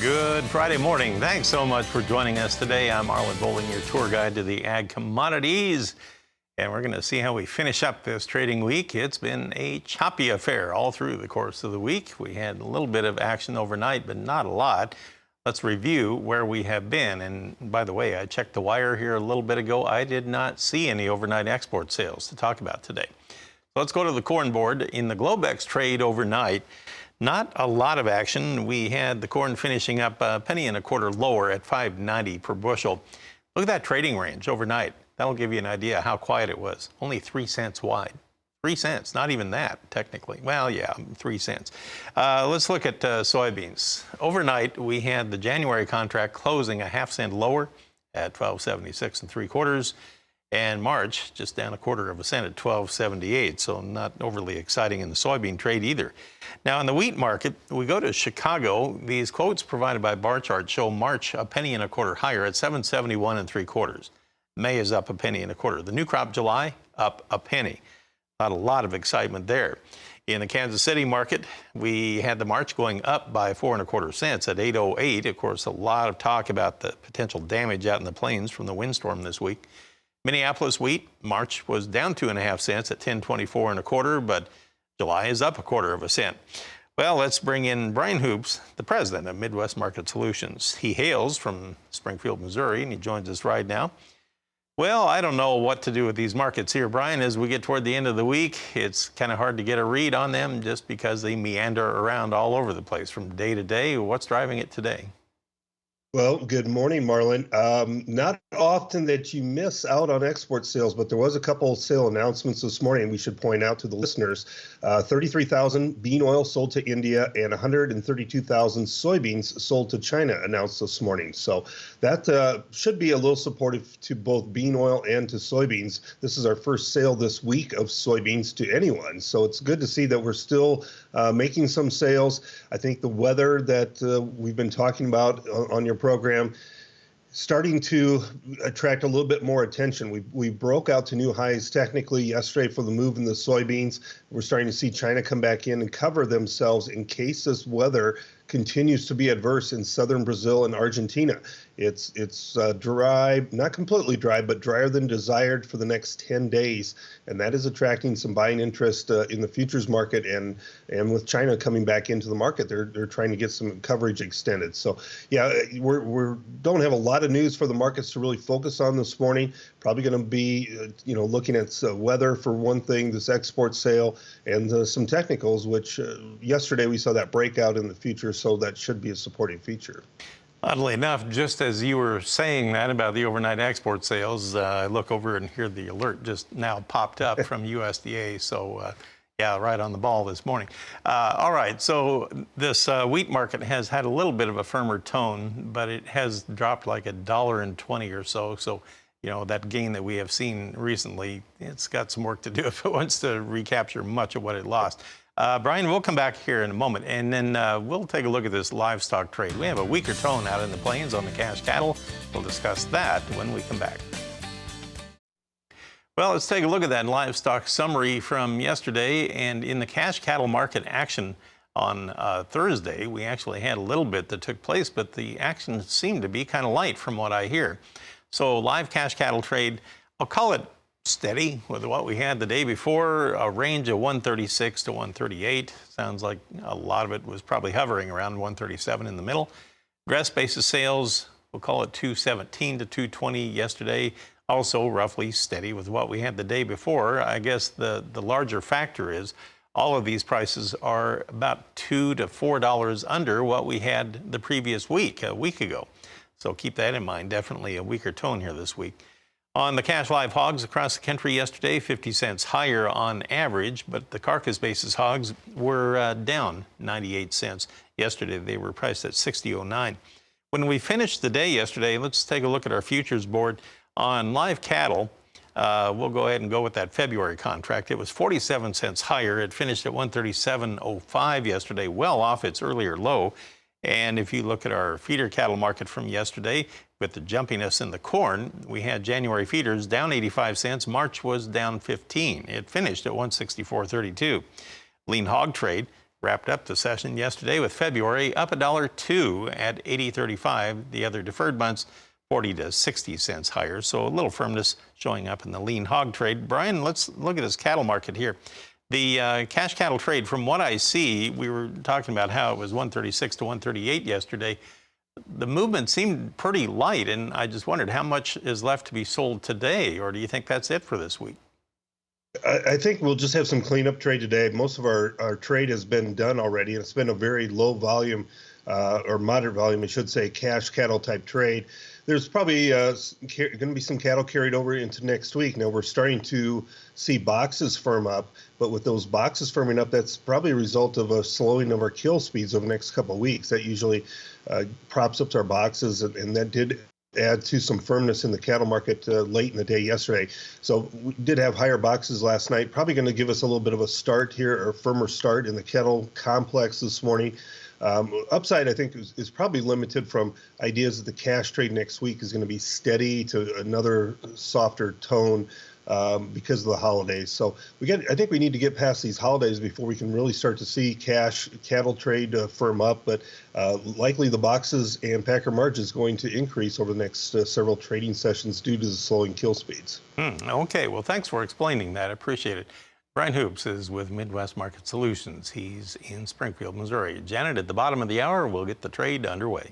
Good Friday morning. Thanks so much for joining us today. I'm Arlen Bowling, your tour guide to the ag commodities. And we're going to see how we finish up this trading week. It's been a choppy affair all through the course of the week. We had a little bit of action overnight, but not a lot. Let's review where we have been. And by the way, I checked the wire here a little bit ago. I did not see any overnight export sales to talk about today. So let's go to the corn board. In the Globex trade overnight, not a lot of action. We had the corn finishing up a penny and a quarter lower at $5.90 per bushel. Look at that trading range overnight. That'll give you an idea how quiet it was. Only 3 cents wide. 3 cents, not even that, technically. Well, yeah, 3 cents. Let's look at soybeans. Overnight, we had the January contract closing a half-cent lower at 12.76 3/4. And March, just down a quarter of a cent at 12.78, so not overly exciting in the soybean trade either. Now, in the wheat market, we go to Chicago. These quotes provided by bar chart show March a penny and a quarter higher at 7.71 3/4. May is up a penny and a quarter. The new crop July, up a penny. Not a lot of excitement there. In the Kansas City market, we had the March going up by 4 1/4 cents at 8.08. Of course, a lot of talk about the potential damage out in the plains from the windstorm this week. Minneapolis wheat, March was down 2.5 cents at 10.24 1/4, but July is up a quarter of a cent. Well, let's bring in Brian Hoops, the president of Midwest Market Solutions. He hails from Springfield, Missouri, and he joins us right now. Well, I don't know what to do with these markets here, Brian. As we get toward the end of the week, it's kind of hard to get a read on them just because they meander around all over the place from day to day. What's driving it today? Well, good morning, Marlon. Not often that you miss out on export sales, but there was a couple of sale announcements this morning. We should point out to the listeners, 33,000 bean oil sold to India and 132,000 soybeans sold to China announced this morning. So that should be a little supportive to both bean oil and to soybeans. This is our first sale this week of soybeans to anyone. So it's good to see that we're still making some sales. I think the weather that we've been talking about on your program starting to attract a little bit more attention. We broke out to new highs technically yesterday for the move in the soybeans. We're starting to see China come back in and cover themselves in case this weather continues to be adverse in southern Brazil and Argentina. It's dry, not completely dry, but drier than desired for the next 10 days. And that is attracting some buying interest in the futures market. And with China coming back into the market, they're trying to get some coverage extended. So, yeah, we don't have a lot of news for the markets to really focus on this morning. Probably going to be, looking at weather for one thing, this export sale, and some technicals, which yesterday we saw that breakout in the futures, so that should be a supporting feature. Oddly enough, just as you were saying that about the overnight export sales, I look over and hear the alert just now popped up from USDA. So, yeah, right on the ball this morning. All right, so this wheat market has had a little bit of a firmer tone, but it has dropped like $1.20 or so. So, that gain that we have seen recently, it's got some work to do if it wants to recapture much of what it lost. Brian, we'll come back here in a moment, and then we'll take a look at this livestock trade. We have a weaker tone out in the plains on the cash cattle. We'll discuss that when we come back. Well, let's take a look at that livestock summary from yesterday. And in the cash cattle market action on Thursday, we actually had a little bit that took place, but the action seemed to be kind of light from what I hear. So live cash cattle trade, I'll call it steady with what we had the day before, a range of 136 to 138. Sounds like a lot of it was probably hovering around 137 in the middle. Grass basis sales, we'll call it 217 to 220 yesterday. Also roughly steady with what we had the day before. I guess the larger factor is all of these prices are about $2 to $4 under what we had the previous week, a week ago. So keep that in mind. Definitely a weaker tone here this week. On the cash live hogs across the country yesterday, 50 cents higher on average, but the carcass basis hogs were down 98 cents. Yesterday, they were priced at 60.09. When we finished the day yesterday, let's take a look at our futures board. On live cattle, we'll go ahead and go with that February contract. It was 47 cents higher. It finished at 137.05 yesterday, well off its earlier low. And if you look at our feeder cattle market from yesterday, with the jumpiness in the corn, we had January feeders down 85 cents. March was down 15. It finished at 164.32. Lean hog trade Wrapped up the session yesterday with February up $1.02 at 80.35. The other deferred months 40 to 60 cents higher. So a little firmness showing up in the lean hog trade. Brian, let's look at this cattle market here. The cash cattle trade, from what I see, we were talking about how it was 136 to 138 yesterday. The movement seemed pretty light, and I just wondered how much is left to be sold today, or do you think that's it for this week? I think we'll just have some cleanup trade today. Most of our trade has been done already, and it's been a very low volume or moderate volume, I should say, cash cattle type trade. There's probably going to be some cattle carried over into next week. Now, we're starting to see boxes firm up, but with those boxes firming up, that's probably a result of a slowing of our kill speeds over the next couple of weeks. That usually props up our boxes, and that did add to some firmness in the cattle market late in the day yesterday. So we did have higher boxes last night, probably going to give us a little bit of a start here, or firmer start in the cattle complex this morning. Upside, I think, is probably limited from ideas that the cash trade next week is going to be steady to another softer tone because of the holidays. So I think we need to get past these holidays before we can really start to see cash cattle trade firm up. But likely the boxes and packer margin is going to increase over the next several trading sessions due to the slowing kill speeds. Okay, well, thanks for explaining that. I appreciate it. Brian Hoops is with Midwest Market Solutions. He's in Springfield, Missouri. Janet, at the bottom of the hour, we'll get the trade underway.